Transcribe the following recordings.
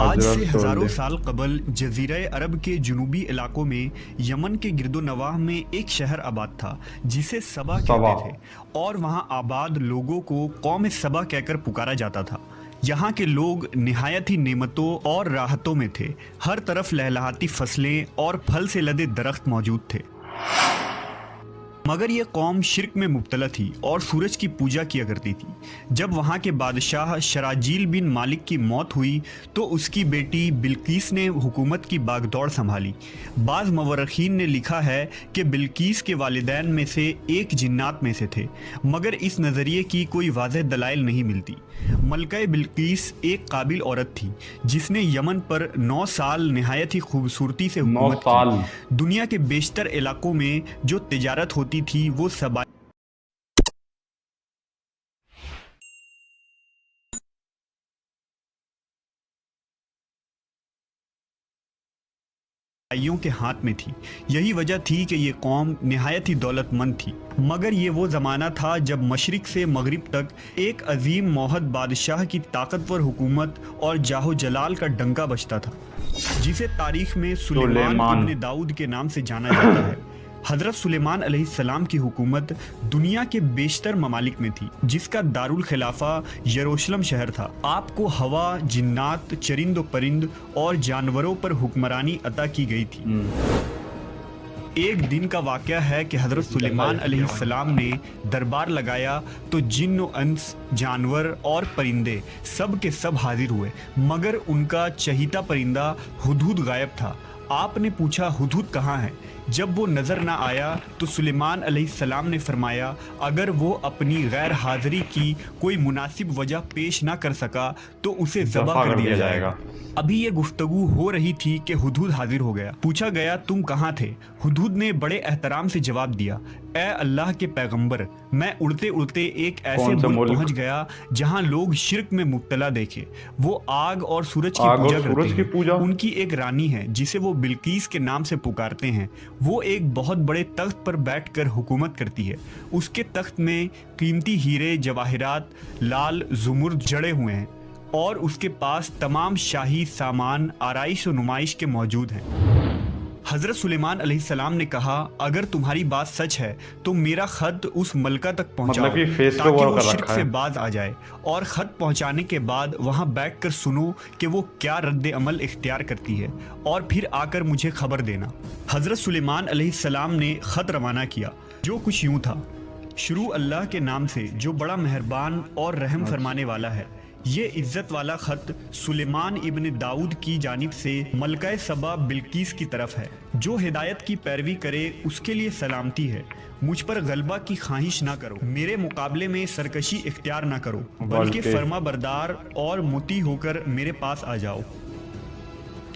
आज हाजरा से हजारों सोल्डे साल कबल जजीरा अरब के जुनूबी इलाकों में यमन के गिरदोनवाह में एक शहर आबाद था जिसे सबा सबा। कहते थे और वहाँ आबाद लोगों को कौम सबा कहकर पुकारा जाता था। यहाँ के लोग निहायत ही नेमतों और राहतों में थे। हर तरफ लहलहाती फसलें और फल से लदे दरख्त मौजूद थे, मगर यह कौम शिर्क में मुब्तला थी और सूरज की पूजा किया करती थी। जब वहाँ के बादशाह शराजील बिन मालिक की मौत हुई तो उसकी बेटी बिल्कीस ने हुकूमत की बागदौड़ संभाली। बाज़ मवर्रखीन ने लिखा है कि बिल्कीस के वालिदैन में से एक जिन्नात में से थे, मगर इस नज़रिए की कोई वाज़ेह दलाइल नहीं मिलती। मलका बिल्कीस एक काबिल औरत थी जिसने यमन पर 9 साल निहायत ही खूबसूरती से 9 हुकूमत साल। की। दुनिया के बेशतर इलाकों में जो तिजारत होती थी वो सबाइयों के हाथ में थी। यही वजह थी कि ये कौम निहायत ही दौलतमंद थी। मगर ये वो ज़माना था जब मशरिक से मगरिब तक एक अजीम मौहद बादशाह की ताकतवर हुकूमत और जाहो जलाल का डंका बजता था, जिसे तारीख में सुलेमान इब्न दाऊद के नाम से जाना जाता है। हज़रत सुलेमान अलैहिस्सलाम की हुकूमत दुनिया के बेशतर ममालिक में थी, जिसका दारुल खिलाफा यरूशलेम शहर था। आपको हवा, जिन्नात, चरिंद व परिंद और जानवरों पर हुक्मरानी अता की गई थी। एक दिन का वाक़या है कि हज़रत सुलेमान अलैहिस्सलाम ने दरबार लगाया तो जिन्न व अंस, जानवर और परिंदे सब के सब हाजिर हुए, मगर उनका चहीता परिंदा हुदहुद गायब था। आपने पूछा, हुदहुद कहाँ है? जब वो नज़र ना आया तो सुलेमान अलैहिस्सलाम ने फरमाया, अगर वो अपनी गैर हाज़िरी की कोई मुनासिब वजह पेश ना कर सका तो उसे ज़बह कर दिया जाएगा। अभी ये गुफ्तगू हो रही थी कि हुदहुद हाजिर हो गया। पूछा गया, तुम कहाँ थे? हुदहुद ने बड़े एहतराम से जवाब दिया, ए अल्लाह के पैगंबर, मैं उड़ते उड़ते एक ऐसे मुल्क पहुँच गया जहाँ लोग शिर्क में मुब्तला देखे। वो आग और सूरज की पूजा करते हैं। उनकी एक रानी है जिसे वो बिल्कीस के नाम से पुकारते हैं। वो एक बहुत बड़े तख्त पर बैठकर हुकूमत करती है। उसके तख्त में कीमती हीरे, जवाहिरात, लाल ज़ुमुर्द जड़े हुए हैं और उसके पास तमाम शाही सामान आराइश और नुमाइश के मौजूद हैं। हज़रत सुलेमान अलैहिस्सलाम ने कहा, अगर तुम्हारी बात सच है तो मेरा ख़त उस मलका तक पहुंचाओ, ताकि वो शिर्क से बाज आ जाए, और ख़त पहुंचाने के बाद वहां बैठकर सुनो कि वो क्या रद्द अमल इख्तियार करती है, और फिर आकर मुझे खबर देना। हज़रत सुलेमान अलैहिस्सलाम ने ख़त रवाना किया, जो कुछ यूँ था, शुरू अल्लाह के नाम से जो बड़ा मेहरबान और रहम फरमाने वाला है। ये इज्जत वाला ख़त सुलेमान इब्न दाऊद की जानिब से मलका सबा बिल्कीस की तरफ है। जो हिदायत की पैरवी करे उसके लिए सलामती है। मुझ पर गलबा की ख्वाहिश ना करो, मेरे मुकाबले में सरकशी इख्तियार ना करो, बल्कि फर्मा बरदार और मुती होकर मेरे पास आ जाओ।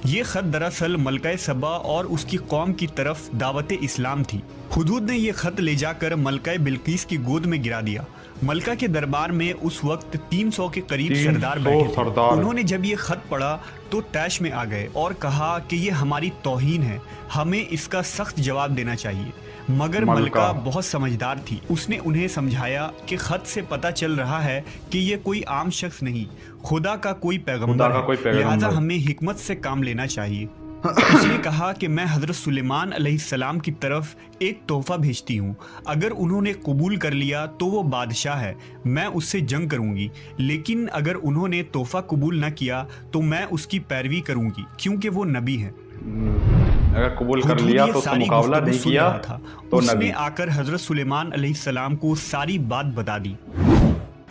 ये ख़त दरअसल मलका सबा और उसकी कौम की तरफ दावत इस्लाम थी। हुदहुद ने यह ख़त ले जाकर मलका बिल्कीस की गोद में गिरा दिया। मलका के दरबार में उस वक्त 300 के करीब सरदार बैठे थे। उन्होंने जब ये ख़त पढ़ा तो तैश में आ गए और कहा कि ये हमारी तौहीन है, हमें इसका सख्त जवाब देना चाहिए। मगर मलका बहुत समझदार थी। उसने उन्हें समझाया कि ख़त से पता चल रहा है कि ये कोई आम शख्स नहीं, खुदा का कोई पैगंबर है, लिहाजा हमें हिकमत से काम लेना चाहिए। उसने कहा कि मैं हज़रत सुलेमान अलैहिस्सलाम की तरफ एक तोहफ़ा भेजती हूँ। अगर उन्होंने कबूल कर लिया तो वो बादशाह है, मैं उससे जंग करूँगी, लेकिन अगर उन्होंने तोहफ़ा कबूल न किया तो मैं उसकी पैरवी करूँगी, क्योंकि वो नबी है। अगर कबूल कर लिया तो उसका मुकाबला नहीं किया तो उसने आकर हज़रत सुलेमान अलैहिस्सलाम को सारी बात बता दी।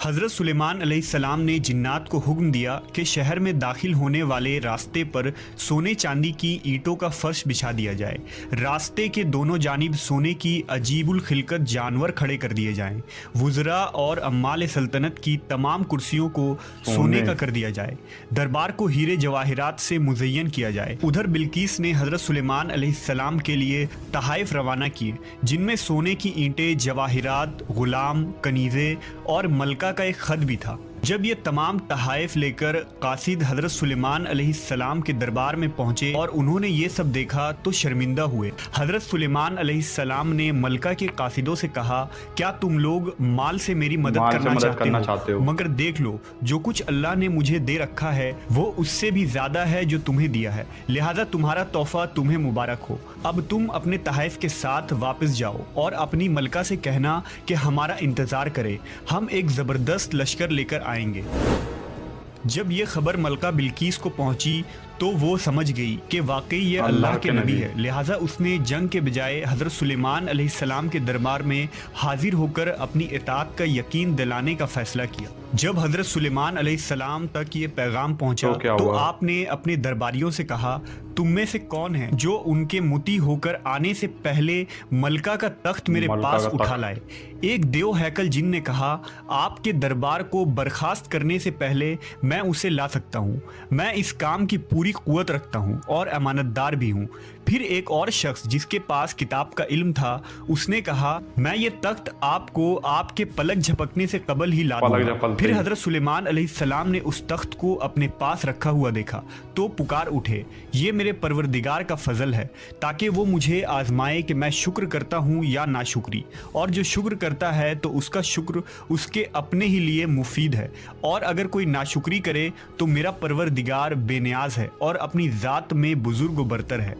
हज़रत सुलेमान अलैहिस्सलाम ने जिन्नात को हुक्म दिया कि शहर में दाखिल होने वाले रास्ते पर सोने चांदी की ईंटों का फर्श बिछा दिया जाए। रास्ते के दोनों जानिब सोने की अजीबुल खिलकत जानवर खड़े कर दिए जाएं। वुज़रा और अम्माल सल्तनत की तमाम कुर्सियों को सोने का कर दिया जाए। दरबार को हीरे जवाहिरात से मुज़य्यन किया जाए। उधर बिल्कीस ने हज़रत सुलेमान अलैहिस्सलाम के लिए तहाइफ रवाना किए, जिनमें सोने की ईंटें, जवाहिरात, गुलाम, कनीज़े और मलका का एक ख़त भी था। जब ये तमाम तहाइफ लेकर कासिद हजरत सुलेमान अलैहिस्सलाम के दरबार में पहुंचे और उन्होंने ये सब देखा तो शर्मिंदा हुए। हजरत सुलेमान अलैहिस्सलाम ने मलका के कासिदों से कहा, क्या तुम लोग माल से मेरी मदद करना चाहते हो? मगर देख लो, जो कुछ अल्लाह ने मुझे दे रखा है वो उससे भी ज्यादा है जो तुम्हें दिया है, लिहाजा तुम्हारा तोहफा तुम्हें मुबारक हो। अब तुम अपने तहाइफ के साथ वापस जाओ और अपनी मलका से कहना कि हमारा इंतजार करे, हम एक जबरदस्त लश्कर लेकर आएंगे। जब ये खबर मलका बिल्कीस को पहुंची तो वो समझ गई कि वाकई ये अल्लाह के नबी है, लिहाजा उसने जंग के बजाय हजरत सुलेमान अलैहिस्सलाम के दरबार में हाजिर होकर अपनी इताअत का यकीन दिलाने का फैसला किया। जब हजरत सुलेमान अलैहिस्सलाम तक ये पैगाम पहुंचा तो आपने अपने दरबारियों से कहा, तुम में से कौन है जो उनके मुती होकर आने से पहले मलका का तख्त मेरे पास उठा लाए? एक देव हैकल जिन ने कहा, आपके दरबार को बर्खास्त करने से पहले मैं उसे ला सकता हूँ, मैं इस काम की पूरी कुव्वत रखता हूँ और अमानतदार भी हूँ। फिर एक और शख्स जिसके पास किताब का इल्म था, उसने कहा, मैं ये तख्त आपको आपके पलक झपकने से कबल ही ला दूंगा। फिर हजरत सुलेमान अलैहिस्सलाम ने उस तख्त को अपने पास रखा हुआ देखा तो पुकार उठे, ये मेरे परवरदिगार का फजल है ताकि वो मुझे आजमाए कि मैं शुक्र करता हूँ या नाशुक्री, और जो शुक्र करता है तो उसका शुक्र उसके अपने ही लिए मुफीद है, और अगर कोई नाशुक्री करे तो मेरा परवरदिगार बेनियाज है और अपनी ज़ात में बुजुर्ग व बरतर है।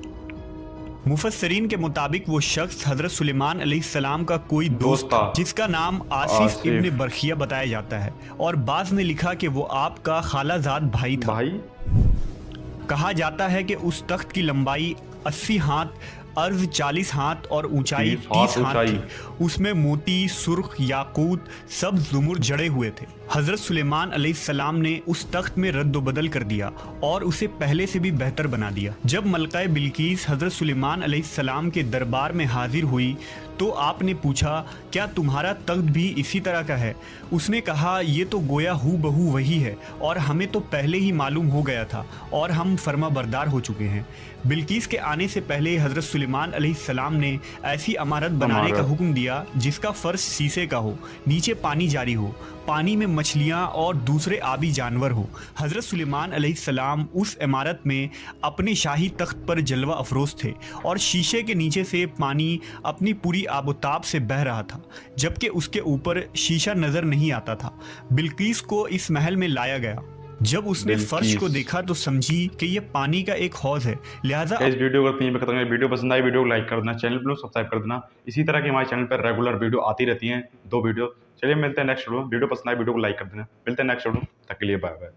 मुफस्सरीन के मुताबिक वो शख्स हजरत सुलेमान अलैहिस्सलाम का कोई दोस्त था जिसका नाम आसिफ इब्न बरखिया बताया जाता है, और बाज ने लिखा कि वो आपका खालाजाद भाई था। कहा जाता है कि उस तख्त की लंबाई 80 हाथ, अर्ज 40 हाथ और ऊंचाई 30 हाथ थी। उसमें मोती, सुर्ख, याकूत, सब ज़ुमुर जड़े हुए थे। हजरत सुलेमान अलैहिस्सलाम ने उस तख्त में रद्द बदल कर दिया और उसे पहले से भी बेहतर बना दिया। जब मलका बिल्कीस हजरत सुलेमान अलैहिस्सलाम के दरबार में हाजिर हुई तो आपने पूछा, क्या तुम्हारा तख्त भी इसी तरह का है? उसने कहा, ये तो गोया हू बहू वही है और हमें तो पहले ही मालूम हो गया था और हम फर्माबरदार हो चुके हैं। बिल्कीस के आने से पहले हजरत सुलेमान अलैहिस्सलाम ने ऐसी इमारत बनाने का हुक्म दिया जिसका फर्श शीशे का हो, नीचे पानी जारी हो, पानी में मछलियाँ और दूसरे आबी जानवर हो। हजरत सुलेमान अलैहिस्सलाम उस इमारत में अपने शाही तख्त पर जलवा अफरोज थे और शीशे के नीचे से पानी अपनी पूरी आबोताब से बह रहा था, जबकि उसके ऊपर शीशा नजर नहीं आता था। बिल्कीस को इस महल में लाया गया। जब उसने फर्श को देखा तो समझी कि यह पानी का एक हौज है, लिहाजा इस वीडियो को वीडियो पसंद आई, वीडियो को लाइक कर देना, चैनल को सब्सक्राइब कर देना। इसी तरह की हमारे चैनल पर रेगुलर वीडियो आती रहती हैं, 2 वीडियो। चलिए मिलते हैं नेक्स्ट वीडियो पसंद आई, वीडियो को लाइक कर देना। मिलते हैं नेक्स्ट वीडियो, तक के लिए बाय बाय।